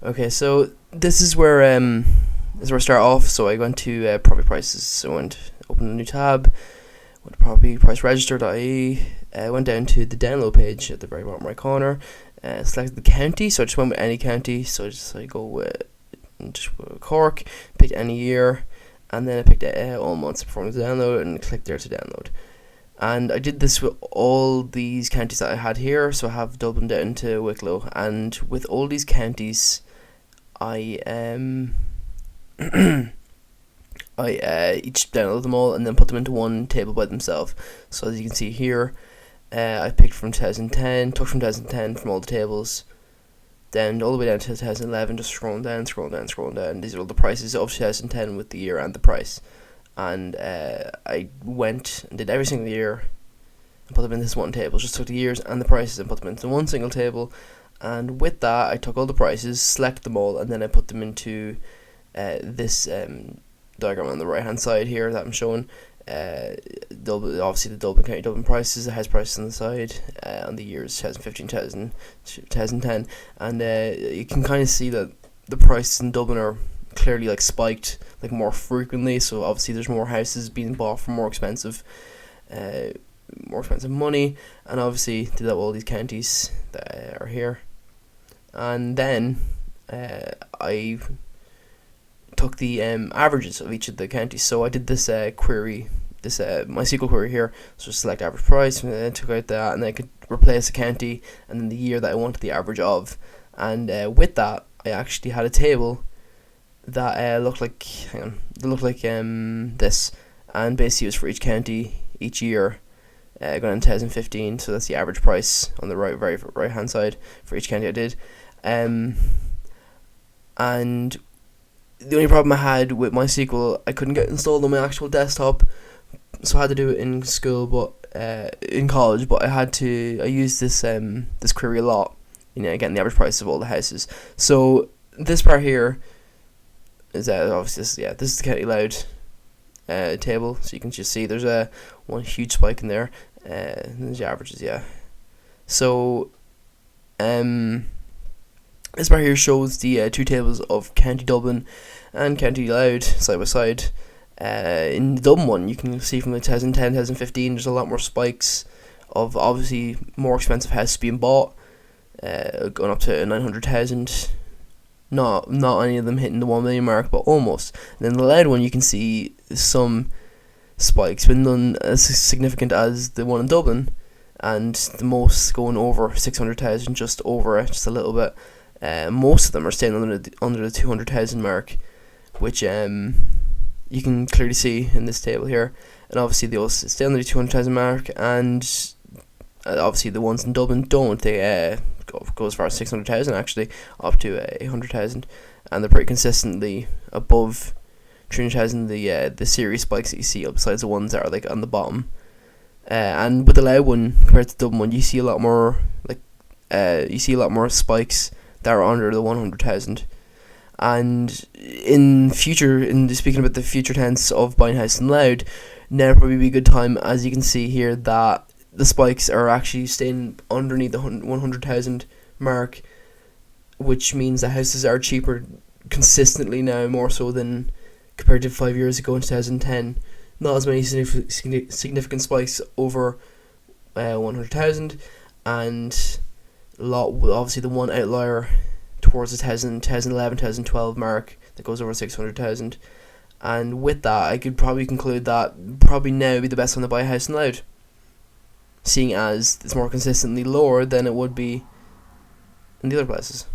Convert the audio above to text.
Okay, so this is where I start off. So I went to property prices. So I went open a new tab, went to propertypriceregister.ie. Went down to the download page at the very bottom right corner. Selected the county. So I just went with any county. So I go with Cork. Picked any year, and then I picked all months performing the download and clicked there to download. And I did this with all these counties that I had here. So I have Dublin down to Wicklow, and with all these counties, I I each download them all and then put them into one table by themselves. So as you can see here, I picked from 2010, took from 2010 from all the tables, then all the way down to 2011, just scrolling down, scrolling down, scrolling down. These are all the prices of 2010 with the year and the price. And I went and did every single year and put them in this one table. Just took the years and the prices and put them into one single table. And with that, I took all the prices, selected them all, and then I put them into this diagram on the right hand side here that I'm showing. Obviously the Dublin County Dublin prices, the house prices on the side, on the years 2015, 2010, and you can kind of see that the prices in Dublin are clearly like spiked like more frequently. So obviously there's more houses being bought for more expensive money, and obviously did that with all these counties that are here. And then I took the averages of each of the counties. So I did this query, this MySQL query here. So select average price, and then took out that, and then I could replace a county and then the year that I wanted the average of. And with that, I actually had a table that looked like this, and basically it was for each county each year. Going in 2015, so that's the average price on the very right hand side for each county I did. And the only problem I had with MySQL, I couldn't get it installed on my actual desktop, so I had to do it in school, but in college. But I used this query a lot, getting the average price of all the houses. So this part here is obviously this is the county loud table. So you can just see there's one huge spike in there. There's the averages, So this part here shows the two tables of County Dublin and County Louth side by side. In the Dublin one, you can see from the 2010, 2015, there's a lot more spikes of obviously more expensive houses being bought, going up to 900,000. Not any of them hitting the 1 million mark, but almost. And then the Louth one, you can see some spikes, but none as significant as the one in Dublin, and the most going over 600,000, just over it, just a little bit. Most of them are staying under the 200,000 mark, which you can clearly see in this table here. And obviously they all stay under the 200,000 mark, and obviously the ones in Dublin don't. They go as far as 600,000 actually, up to 800,000, and they're pretty consistently above 300,000. The serious spikes that you see, besides the ones that are like on the bottom. And with the Louth one compared to the Dublin one, you see a lot more spikes that are under the 100,000. And speaking about the future tense of buying a house in Louth, now would probably be a good time, as you can see here, that the spikes are actually staying underneath the 100,000 mark, which means that houses are cheaper consistently now, more so than compared to 5 years ago in 2010. Not as many significant spikes over 100,000, and obviously the one outlier towards the 2011, 2012 mark that goes over 600,000. And with that, I could probably conclude that probably now would be the best time to buy a house in Louth, seeing as it's more consistently lower than it would be in the other places.